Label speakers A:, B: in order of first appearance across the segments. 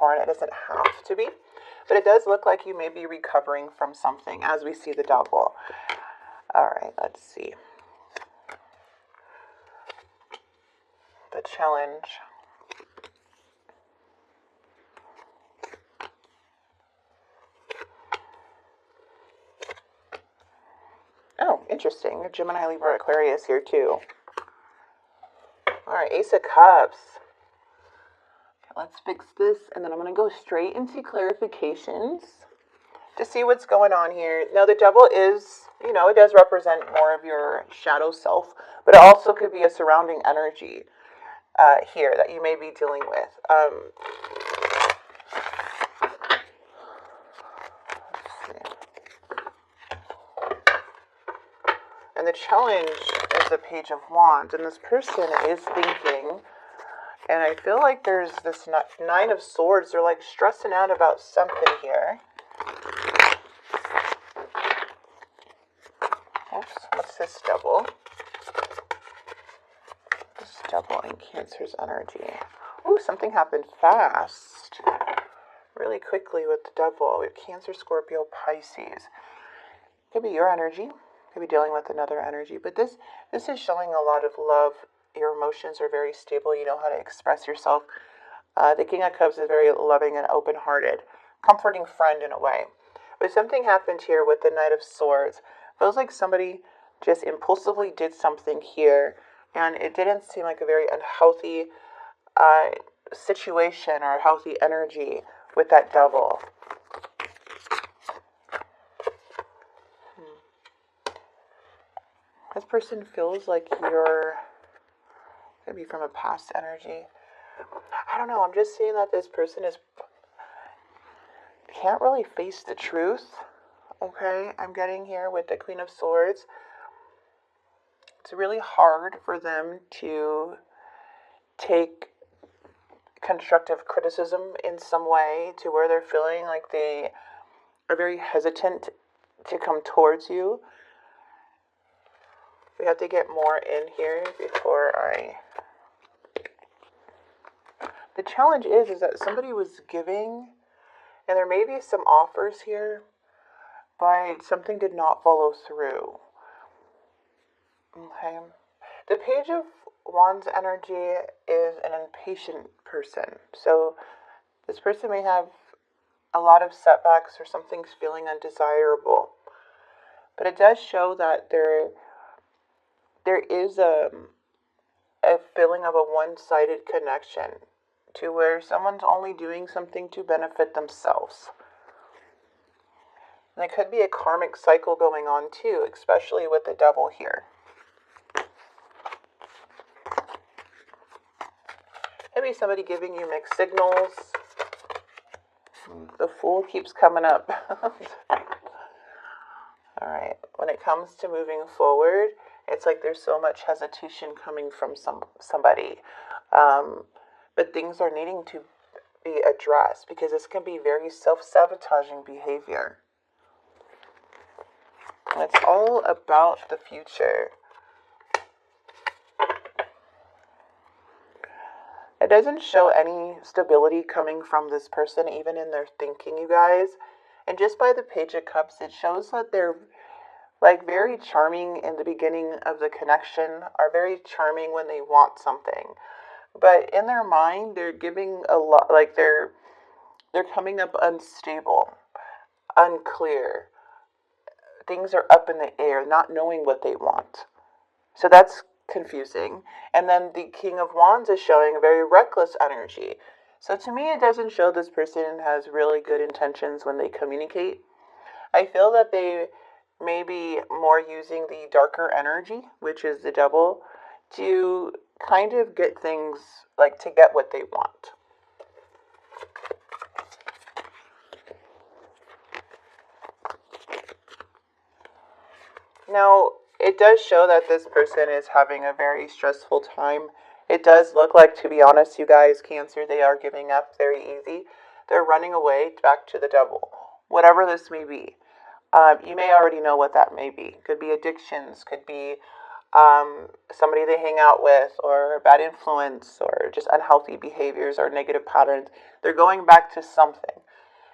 A: Capricorn. It doesn't have to be, but it does look like you may be recovering from something as we see the double. All right, let's see. The challenge. Oh, interesting. Gemini, Libra, Aquarius here too. All right, Ace of Cups. Okay, let's fix this, and then I'm going to go straight into clarifications to see what's going on here. Now, the devil is, you know, it does represent more of your shadow self, but it also could be a surrounding energy here that you may be dealing with. And the challenge is the Page of Wands, and this person is thinking, and I feel like there's this Nine of Swords. They're like stressing out about something here. Oops, what's this double? This double in Cancer's energy. Ooh, something happened fast. Really quickly with the double. We have Cancer, Scorpio, Pisces. Could be your energy. Could be dealing with another energy. But this is showing a lot of love. Your emotions are very stable. You know how to express yourself. The King of Cups is very loving and open-hearted. Comforting friend in a way. But something happened here with the Knight of Swords. Feels like somebody just impulsively did something here. And it didn't seem like a very unhealthy situation or healthy energy with that double. This person feels like you're going to be from a past energy. I don't know. I'm just seeing that this person can't really face the truth. Okay, I'm getting here with the Queen of Swords. It's really hard for them to take constructive criticism in some way to where they're feeling like they are very hesitant to come towards you. We have to get more in here before The challenge is that somebody was giving, and there may be some offers here, but something did not follow through. Okay. The Page of Wands energy is an impatient person. So this person may have a lot of setbacks or something's feeling undesirable. But it does show that there is a feeling of a one-sided connection to where someone's only doing something to benefit themselves. And there could be a karmic cycle going on too, especially with the devil here. Maybe somebody giving you mixed signals. The Fool keeps coming up. All right. When it comes to moving forward, it's like there's so much hesitation coming from somebody. But things are needing to be addressed because this can be very self-sabotaging behavior. And it's all about the future. It doesn't show any stability coming from this person, even in their thinking, you guys. And just by the Page of Cups, it shows that they're like very charming in the beginning of the connection, are very charming when they want something. But in their mind, they're giving a lot, like they're coming up unstable, unclear. Things are up in the air, not knowing what they want. So that's confusing. And then the King of Wands is showing a very reckless energy. So to me, it doesn't show this person has really good intentions when they communicate. I feel that they may be more using the darker energy, which is the devil, to kind of get things, like to get what they want. Now, it does show that this person is having a very stressful time. It does look like, to be honest, you guys, Cancer, they are giving up very easy. They're running away back to the devil, whatever this may be. You may already know what that may be. Could be addictions, could be somebody they hang out with, or bad influence, or just unhealthy behaviors or negative patterns. They're going back to something.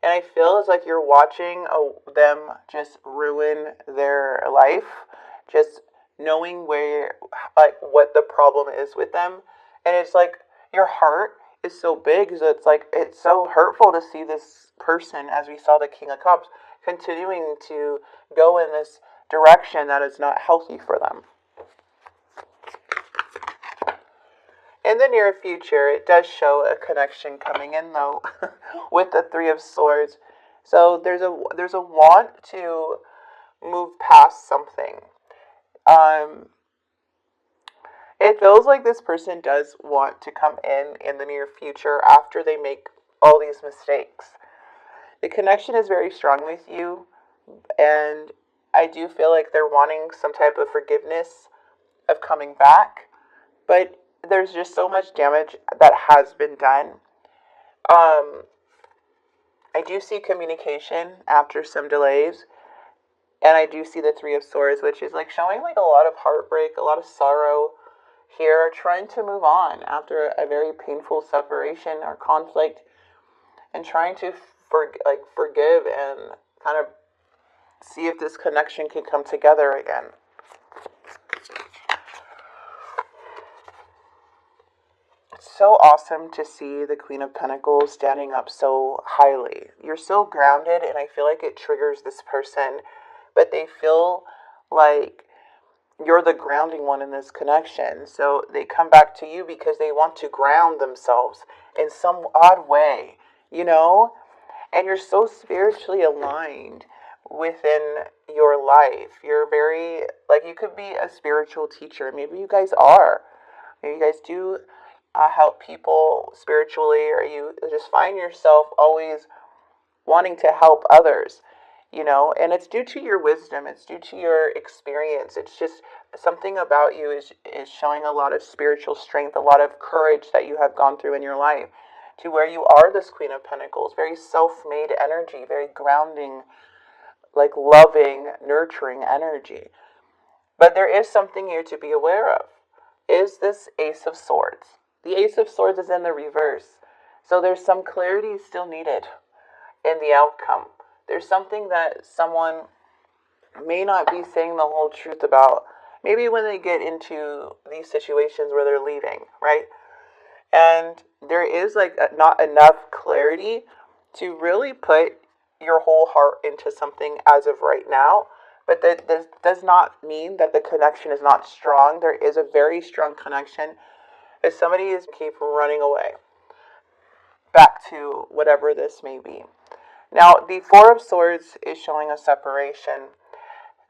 A: And I feel it's like you're watching them just ruin their life, just knowing where, like, what the problem is with them. And it's like your heart is so big, so it's like it's so hurtful to see this person, as we saw the King of Cups, continuing to go in this direction that is not healthy for them. In the near future, it does show a connection coming in, though, with the Three of Swords. So there's a want to move past something. It feels like this person does want to come in the near future after they make all these mistakes. The connection is very strong with you, and I do feel like they're wanting some type of forgiveness of coming back, but there's just so much damage that has been done. I do see communication after some delays, and I do see the Three of Swords, which is like showing like a lot of heartbreak, a lot of sorrow here, trying to move on after a very painful separation or conflict, and trying to forgive and kind of see if this connection could come together again. It's so awesome to see the Queen of Pentacles standing up so highly. You're so grounded, and I feel like it triggers this person, but they feel like you're the grounding one in this connection. So they come back to you because they want to ground themselves in some odd way, you know? And you're so spiritually aligned within your life. You're very, like, you could be a spiritual teacher. Maybe you guys are. Maybe you guys do help people spiritually, or you just find yourself always wanting to help others, you know, and it's due to your wisdom, it's due to your experience. It's just something about you is showing a lot of spiritual strength, a lot of courage that you have gone through in your life, to where you are this Queen of Pentacles, very self-made energy, very grounding, like loving, nurturing energy. But there is something here to be aware of, is this Ace of Swords. The Ace of Swords is in the reverse, so there's some clarity still needed in the outcome. There's something that someone may not be saying the whole truth about, maybe when they get into these situations where they're leaving, right? And there is like not enough clarity to really put your whole heart into something as of right now. But that does not mean that the connection is not strong. There is a very strong connection. If somebody is keep running away back to whatever this may be. Now, the Four of Swords is showing a separation,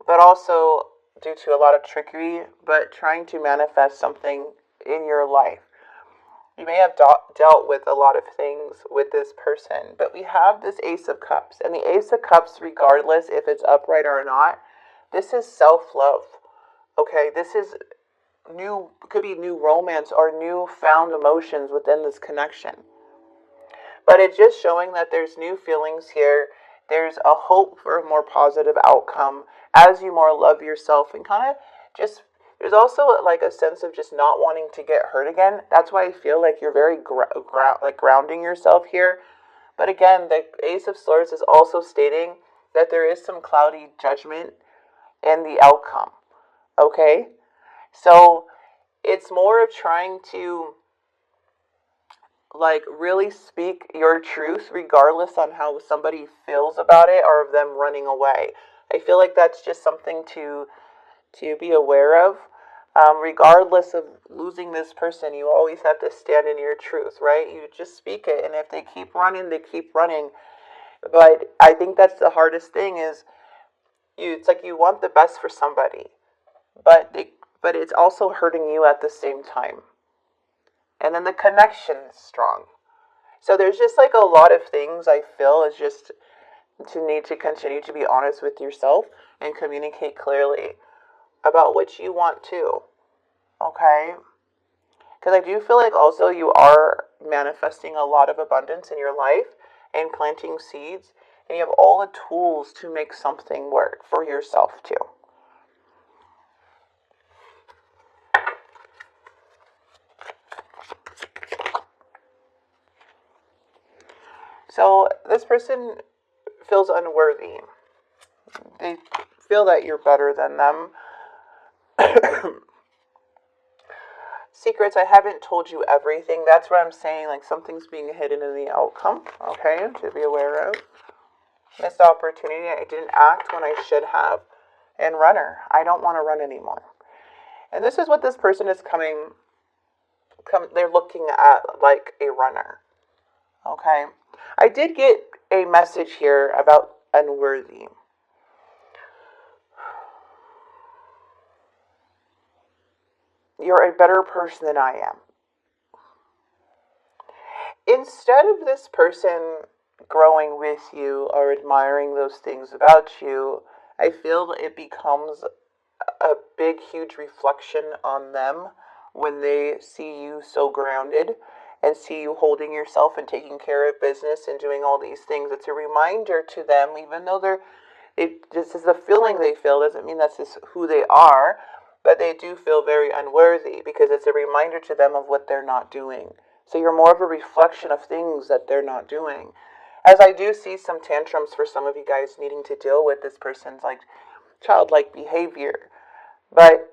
A: but also due to a lot of trickery, but trying to manifest something in your life. You may have dealt with a lot of things with this person, but we have this Ace of Cups. And the Ace of Cups, regardless if it's upright or not, this is self-love. Okay, this is new, could be new romance or new found emotions within this connection. But it's just showing that there's new feelings here. There's a hope for a more positive outcome as you more love yourself, and kind of just, there's also like a sense of just not wanting to get hurt again. That's why I feel like you're very grounding yourself here. But again, the Ace of Swords is also stating that there is some cloudy judgment in the outcome. Okay? So it's more of trying to like really speak your truth regardless on how somebody feels about it, or of them running away. I feel like that's just something to be aware of. Regardless of losing this person, you always have to stand in your truth, right? You just speak it, and if they keep running, they keep running. But I think that's the hardest thing is it's like you want the best for somebody, but it's also hurting you at the same time. And then the connection is strong. So there's just like a lot of things I feel is just to need to continue to be honest with yourself and communicate clearly about what you want to. Okay? Because I do feel like also you are manifesting a lot of abundance in your life and planting seeds, and you have all the tools to make something work for yourself too. this person feels unworthy. They feel that you're better than them. Secrets, I haven't told you everything. That's what I'm saying, like something's being hidden in the outcome, okay, to be aware of. Missed opportunity, I didn't act when I should have. And runner, I don't want to run anymore. And this is what this person is they're looking at like a runner, okay. I did get a message here about unworthy. You're a better person than I am. Instead of this person growing with you or admiring those things about you, I feel it becomes a big, huge reflection on them when they see you so grounded and see you holding yourself and taking care of business and doing all these things. It's a reminder to them, even though this is a feeling they feel, doesn't mean that's just who they are, but they do feel very unworthy because it's a reminder to them of what they're not doing. So you're more of a reflection of things that they're not doing. As I do see some tantrums for some of you guys needing to deal with this person's like childlike behavior. But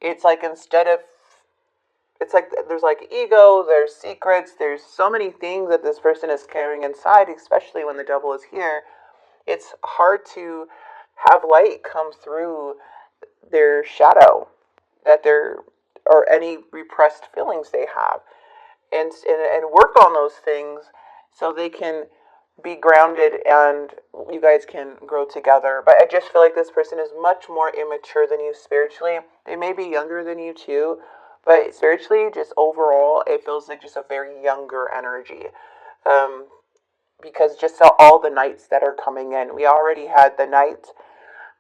A: it's like it's like there's like ego, there's secrets, there's so many things that this person is carrying inside, especially when the devil is here. It's hard to have light come through their shadow or any repressed feelings they have. And work on those things so they can be grounded and you guys can grow together. But I just feel like this person is much more immature than you spiritually. They may be younger than you too, but spiritually, just overall, it feels like just a very younger energy. Because just all the knights that are coming in. We already had the Knight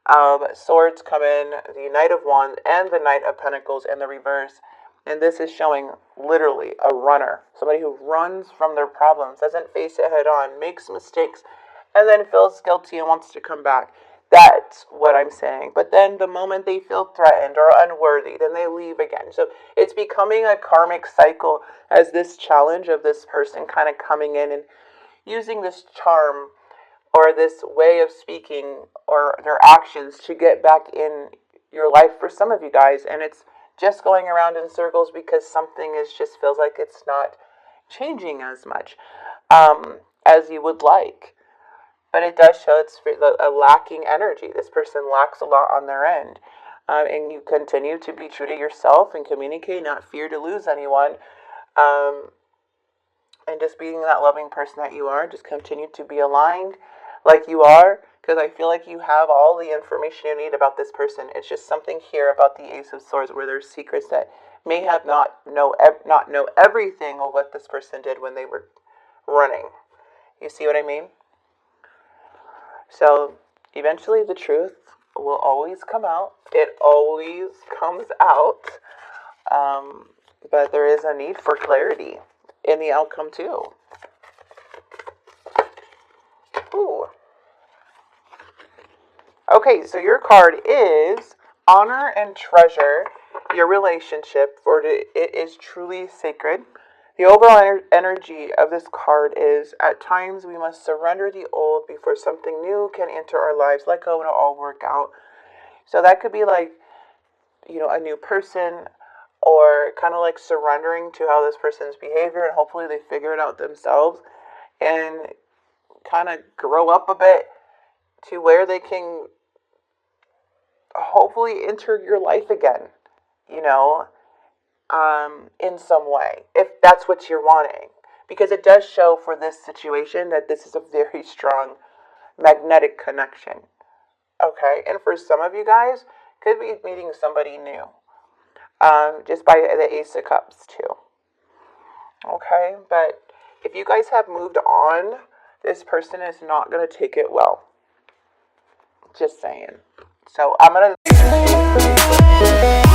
A: of Swords come in, the Knight of Wands, and the Knight of Pentacles in the reverse. And this is showing literally a runner. Somebody who runs from their problems, doesn't face it head on, makes mistakes, and then feels guilty and wants to come back. That's what I'm saying. But then the moment they feel threatened or unworthy, then they leave again. So it's becoming a karmic cycle as this challenge of this person kind of coming in and using this charm or this way of speaking or their actions to get back in your life for some of you guys. And it's just going around in circles because something just feels like it's not changing as much as you would like. But it does show it's a lacking energy. This person lacks a lot on their end. And you continue to be true to yourself and communicate, not fear to lose anyone. And just being that loving person that you are, just continue to be aligned like you are, because I feel like you have all the information you need about this person. It's just something here about the Ace of Swords where there's secrets that may have not know everything of what this person did when they were running. You see what I mean? So eventually the truth will always come out. It always comes out. But there is a need for clarity in the outcome too. Ooh. Okay, so your card is honor and treasure your relationship, for it is truly sacred. The overall energy of this card is, at times we must surrender the old before something new can enter our lives. Let go and it'll all work out. So that could be like, a new person, or kind of like surrendering to how this person's behavior, and hopefully they figure it out themselves and kind of grow up a bit to where they can hopefully enter your life again, in some way, if that's what you're wanting. Because it does show for this situation that this is a very strong magnetic connection. Okay, and for some of you guys, could be meeting somebody new. Just by the Ace of Cups too. Okay, but if you guys have moved on, this person is not going to take it well. Just saying. So I'm going to...